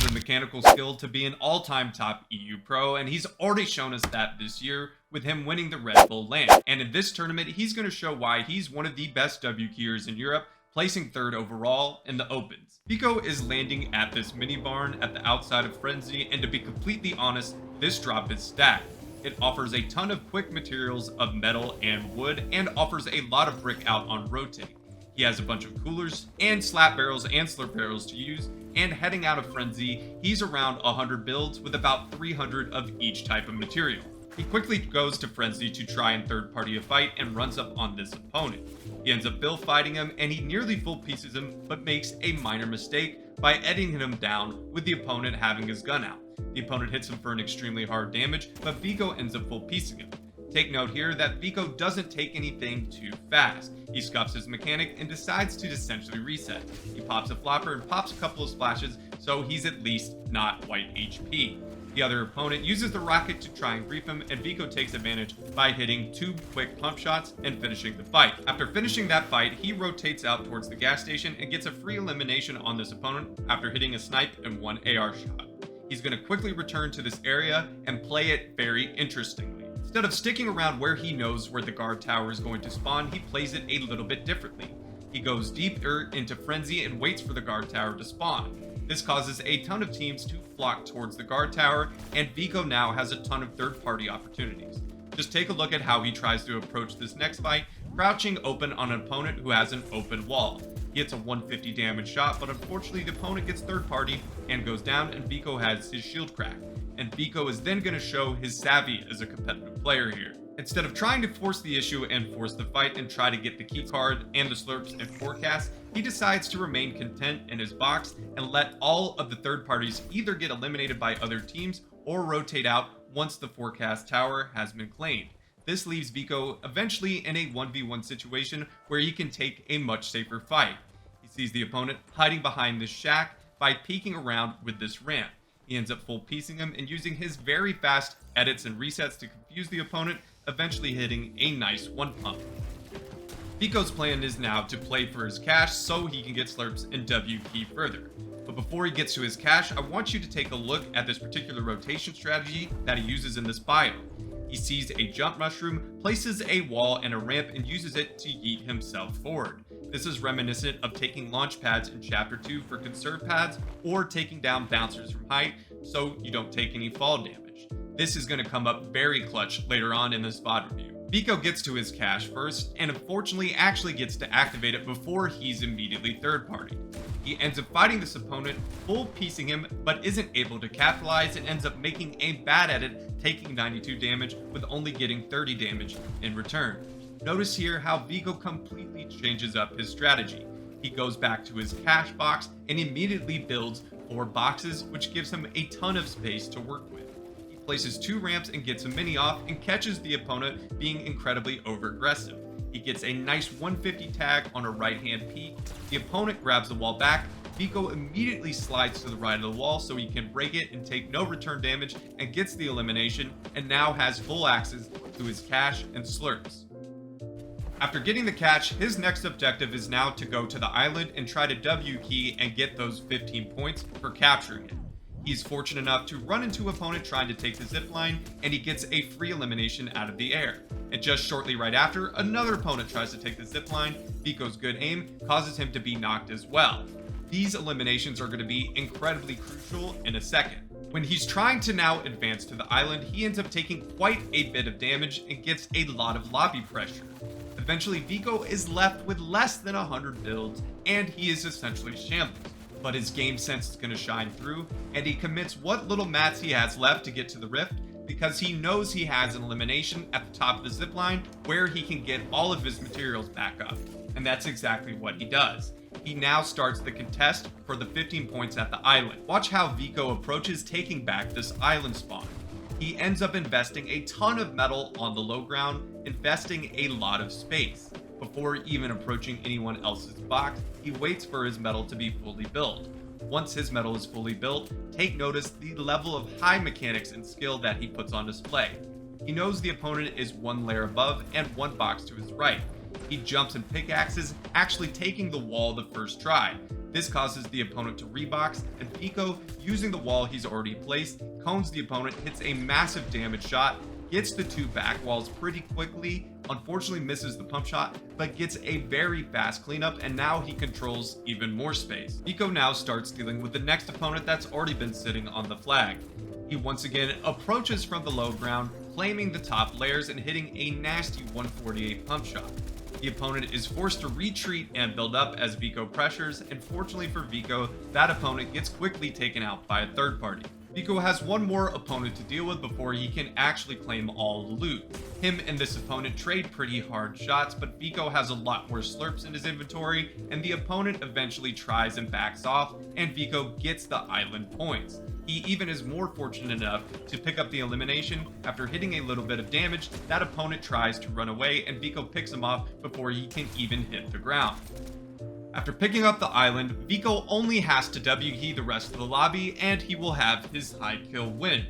the mechanical skill to be an all-time top EU pro, and he's already shown us that this year with him winning the Red Bull LAN. And in this tournament, he's going to show why he's one of the best W keyers in Europe, placing 3rd overall in the Opens. Vico is landing at this mini barn at the outside of Frenzy, and to be completely honest, this drop is stacked. It offers a ton of quick materials of metal and wood, and offers a lot of brick out on rotate. He has a bunch of coolers and slap barrels and slurp barrels to use, and heading out of Frenzy, he's around 100 builds with about 300 of each type of material. He quickly goes to Frenzy to try and third party a fight and runs up on this opponent. He ends up bill fighting him, and he nearly full pieces him, but makes a minor mistake by editing him down with the opponent having his gun out. The opponent hits him for an extremely hard damage, but Vico ends up full piecing him. Take note here that Vico doesn't take anything too fast. He scuffs his mechanic and decides to essentially reset. He pops a flopper and pops a couple of splashes, so he's at least not white HP. The other opponent uses the rocket to try and grief him, and Vico takes advantage by hitting 2 quick pump shots and finishing the fight. After finishing that fight, he rotates out towards the gas station and gets a free elimination on this opponent after hitting a snipe and 1 AR shot. He's going to quickly return to this area and play it very interestingly. Instead of sticking around where he knows where the guard tower is going to spawn, he plays it a little bit differently. He goes deeper into Frenzy and waits for the guard tower to spawn. This causes a ton of teams to flock towards the guard tower, and Vico now has a ton of third-party opportunities. Just take a look at how he tries to approach this next fight, crouching open on an opponent who has an open wall. He hits a 150 damage shot, but unfortunately the opponent gets third-party and goes down, and Vico has his shield cracked. And Vico is then going to show his savvy as a competitive player here. Instead of trying to force the issue and force the fight and try to get the key card and the slurps and forecast, he decides to remain content in his box and let all of the third parties either get eliminated by other teams or rotate out once the forecast tower has been claimed. This leaves Vico eventually in a 1v1 situation where he can take a much safer fight. He sees the opponent hiding behind this shack by peeking around with this ramp. He ends up full piecing him and using his very fast edits and resets to confuse the opponent, eventually hitting a nice 1 pump. Vico's plan is now to play for his cash so he can get slurps and W key further. But before he gets to his cash, I want you to take a look at this particular rotation strategy that he uses in this biome. He sees a jump mushroom, places a wall and a ramp, and uses it to yeet himself forward. This is reminiscent of taking launch pads in Chapter 2 for conserve pads, or taking down bouncers from height so you don't take any fall damage. This is going to come up very clutch later on in the spot review. Vico gets to his cache first, and unfortunately actually gets to activate it before he's immediately third party. He ends up fighting this opponent, full piecing him, but isn't able to capitalize and ends up making a bad edit, taking 92 damage with only getting 30 damage in return. Notice here how Vico completely changes up his strategy. He goes back to his cache box and immediately builds 4 boxes, which gives him a ton of space to work with. He places 2 ramps and gets a mini off and catches the opponent being incredibly over aggressive. He gets a nice 150 tag on a right hand peek. The opponent grabs the wall back. Vico immediately slides to the right of the wall so he can break it and take no return damage and gets the elimination, and now has full access to his cache and slurps. After getting the catch, his next objective is now to go to the island and try to W key and get those 15 points for capturing it. He's fortunate enough to run into an opponent trying to take the zipline, and he gets a free elimination out of the air. And just shortly right after, another opponent tries to take the zipline. Vico's good aim causes him to be knocked as well. These eliminations are going to be incredibly crucial in a second. When he's trying to now advance to the island, he ends up taking quite a bit of damage and gets a lot of lobby pressure. Eventually, Vico is left with less than 100 builds, and he is essentially shambles. But his game sense is going to shine through, and he commits what little mats he has left to get to the rift, because he knows he has an elimination at the top of the zipline where he can get all of his materials back up. And that's exactly what he does. He now starts the contest for the 15 points at the island. Watch how Vico approaches taking back this island spawn. He ends up investing a ton of metal on the low ground, investing a lot of space. Before even approaching anyone else's box, he waits for his metal to be fully built. Once his metal is fully built, take notice the level of high mechanics and skill that he puts on display. He knows the opponent is 1 layer above and 1 box to his right. He jumps and pickaxes, actually taking the wall the first try. This causes the opponent to rebox, and Vico using the wall he's already placed, cones the opponent, hits a massive damage shot, gets the 2 back walls pretty quickly, unfortunately misses the pump shot, but gets a very fast cleanup, and now he controls even more space. Vico now starts dealing with the next opponent that's already been sitting on the flag. He once again approaches from the low ground, claiming the top layers and hitting a nasty 148 pump shot. The opponent is forced to retreat and build up as Vico pressures, and fortunately for Vico, that opponent gets quickly taken out by a third party. Vico has one more opponent to deal with before he can actually claim all the loot. Him and this opponent trade pretty hard shots, but Vico has a lot more slurps in his inventory, and the opponent eventually tries and backs off, and Vico gets the island points. He even is more fortunate enough to pick up the elimination. After hitting a little bit of damage, that opponent tries to run away, and Vico picks him off before he can even hit the ground. After picking up the island, Vico only has to W key the rest of the lobby, and he will have his high kill win.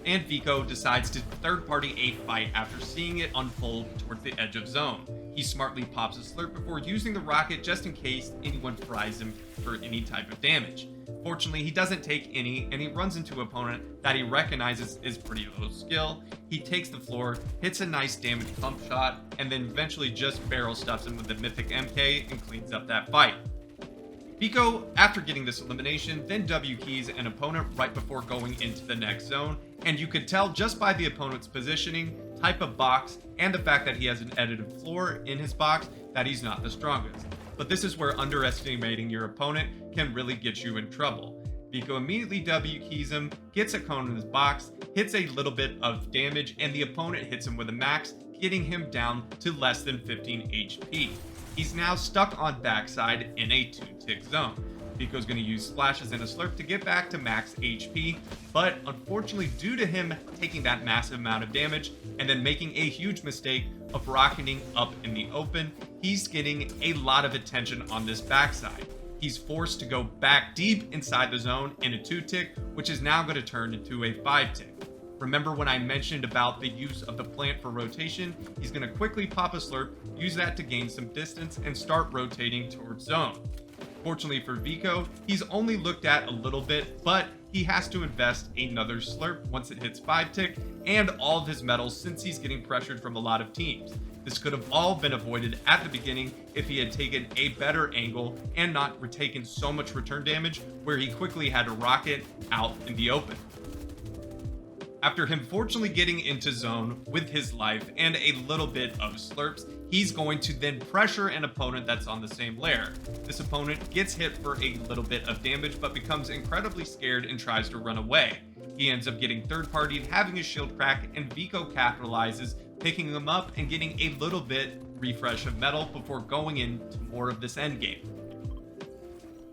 And Vico decides to third party a fight after seeing it unfold towards the edge of zone. He smartly pops a slurp before using the rocket just in case anyone fries him for any type of damage. Fortunately, he doesn't take any, and he runs into an opponent that he recognizes is pretty low skill. He takes the floor, hits a nice damage pump shot, and then eventually just barrel stuffs him with the mythic MK and cleans up that fight. Vico, after getting this elimination, then W keys an opponent right before going into the next zone, and you could tell just by the opponent's positioning, type of box, and the fact that he has an edited floor in his box that he's not the strongest. But this is where underestimating your opponent can really get you in trouble. Vico immediately W keys him, gets a cone in his box, hits a little bit of damage, and the opponent hits him with a max, getting him down to less than 15 HP. He's now stuck on backside in a 2-tick zone. Vico's going to use splashes and a slurp to get back to max HP, but unfortunately due to him taking that massive amount of damage and then making a huge mistake of rocketing up in the open, he's getting a lot of attention on this backside. He's forced to go back deep inside the zone in a 2-tick, which is now going to turn into a 5-tick. Remember when I mentioned about the use of the plant for rotation? He's going to quickly pop a slurp, use that to gain some distance, and start rotating towards zone. Fortunately for Vico, he's only looked at a little bit, but he has to invest another slurp once it hits 5-tick, and all of his metals since he's getting pressured from a lot of teams. This could have all been avoided at the beginning if he had taken a better angle and not taken so much return damage where he quickly had to rocket out in the open. After him fortunately getting into zone with his life and a little bit of slurps, he's going to then pressure an opponent that's on the same layer. This opponent gets hit for a little bit of damage but becomes incredibly scared and tries to run away. He ends up getting third-partied, having his shield crack, and Vico capitalizes, picking him up and getting a little bit refresh of metal before going into more of this endgame.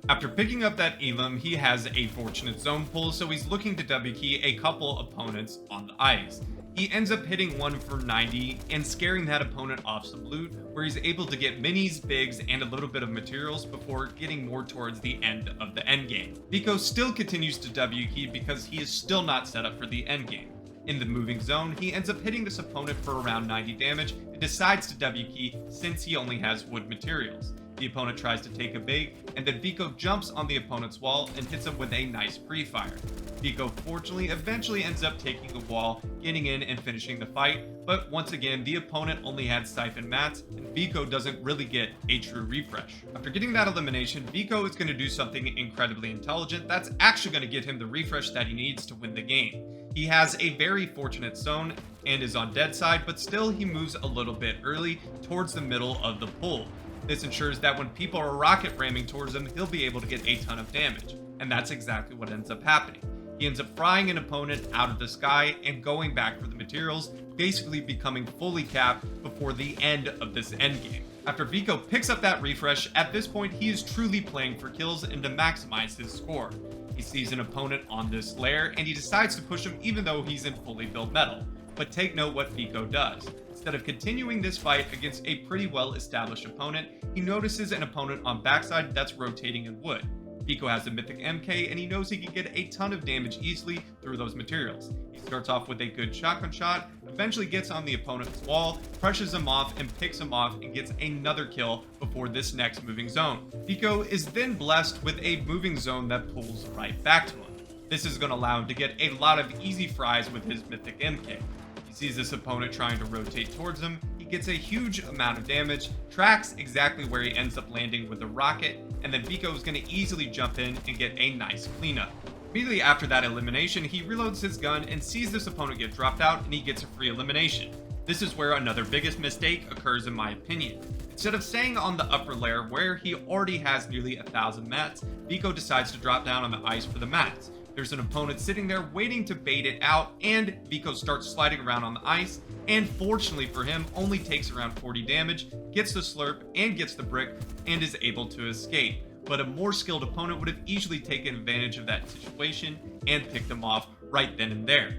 After picking up that elim, he has a fortunate zone pull, so he's looking to W key a couple opponents on the ice. He ends up hitting one for 90 and scaring that opponent off some loot, where he's able to get minis, bigs, and a little bit of materials before getting more towards the end of the endgame. Vico still continues to W key because he is still not set up for the endgame. In the moving zone, he ends up hitting this opponent for around 90 damage and decides to W key since he only has wood materials. The opponent tries to take a bait, and then Vico jumps on the opponent's wall and hits him with a nice pre-fire. Vico fortunately eventually ends up taking the wall, getting in and finishing the fight, but once again the opponent only had siphon mats, and Vico doesn't really get a true refresh. After getting that elimination, Vico is going to do something incredibly intelligent that's actually going to get him the refresh that he needs to win the game. He has a very fortunate zone and is on dead side, but still he moves a little bit early towards the middle of the pool. This ensures that when people are rocket ramming towards him, he'll be able to get a ton of damage. And that's exactly what ends up happening. He ends up frying an opponent out of the sky and going back for the materials, basically becoming fully capped before the end of this endgame. After Vico picks up that refresh, at this point he is truly playing for kills and to maximize his score. He sees an opponent on this layer and he decides to push him even though he's in fully built metal. But take note what Vico does. Instead of continuing this fight against a pretty well-established opponent, he notices an opponent on backside that's rotating in wood. Vico has a mythic MK and he knows he can get a ton of damage easily through those materials. He starts off with a good shotgun shot, eventually gets on the opponent's wall, pressures him off and picks him off and gets another kill before this next moving zone. Vico is then blessed with a moving zone that pulls right back to him. This is going to allow him to get a lot of easy fries with his Mythic MK. He sees this opponent trying to rotate towards him, he gets a huge amount of damage, tracks exactly where he ends up landing with a rocket, and then Vico is going to easily jump in and get a nice cleanup. Immediately after that elimination, he reloads his gun and sees this opponent get dropped out, and he gets a free elimination. This is where another biggest mistake occurs in my opinion. Instead of staying on the upper layer where he already has nearly 1,000 mats, Vico decides to drop down on the ice for the mats. There's an opponent sitting there waiting to bait it out, and Vico starts sliding around on the ice, and fortunately for him, only takes around 40 damage, gets the slurp, and gets the brick, and is able to escape. But a more skilled opponent would have easily taken advantage of that situation and picked him off right then and there.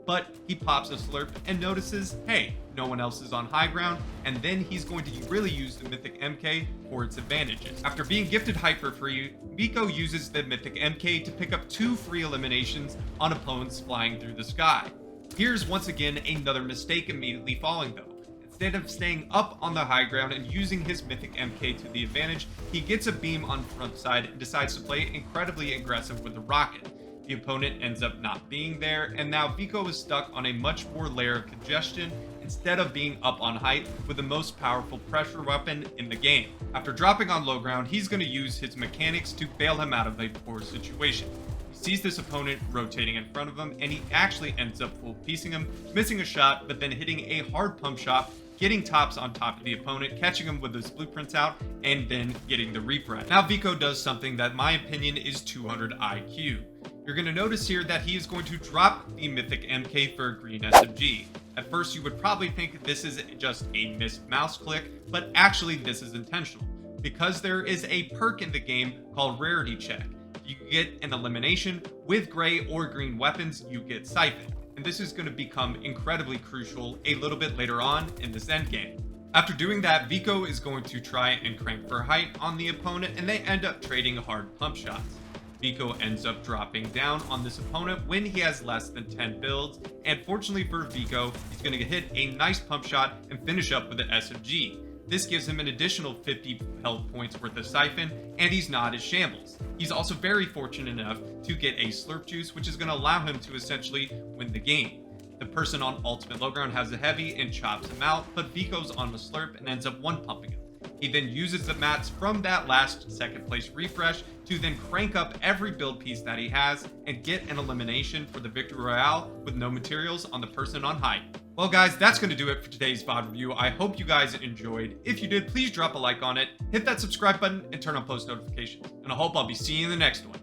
But he pops a slurp and notices, hey, no one else is on high ground, and then he's going to really use the Mythic MK for its advantages. After being gifted hype for free, Vico uses the Mythic MK to pick up 2 free eliminations on opponents flying through the sky. Here's once again another mistake immediately following though. Instead of staying up on the high ground and using his Mythic MK to the advantage, he gets a beam on front side and decides to play incredibly aggressive with the rocket. The opponent ends up not being there, and now Vico is stuck on a much more layer of congestion instead of being up on height with the most powerful pressure weapon in the game. After dropping on low ground, he's going to use his mechanics to bail him out of a poor situation. He sees this opponent rotating in front of him, and he actually ends up full piecing him, missing a shot, but then hitting a hard pump shot, getting tops on top of the opponent, catching him with his blueprints out, and then getting the refresh. Now Vico does something that in my opinion is 200 IQ. You're going to notice here that he is going to drop the Mythic MK for a green SMG. At first you would probably think this is just a missed mouse click, but actually this is intentional, because there is a perk in the game called Rarity Check. If you get an elimination with gray or green weapons, you get Siphon, and this is going to become incredibly crucial a little bit later on in this endgame. After doing that, Vico is going to try and crank for height on the opponent, and they end up trading hard pump shots. Vico ends up dropping down on this opponent when he has less than 10 builds, and fortunately for Vico, he's going to hit a nice pump shot and finish up with an SMG. This gives him an additional 50 health points worth of Siphon, and he's not as shambles. He's also very fortunate enough to get a Slurp Juice, which is going to allow him to essentially win the game. The person on Ultimate Low Ground has a heavy and chops him out, but Vico's on the Slurp and ends up one-pumping him. He then uses the mats from that last second place refresh to then crank up every build piece that he has and get an elimination for the Victory Royale with no materials on the person on height. Well guys, that's going to do it for today's VOD review. I hope you guys enjoyed. If you did, please drop a like on it, hit that subscribe button, and turn on post notifications. And I hope I'll be seeing you in the next one.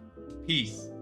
Peace.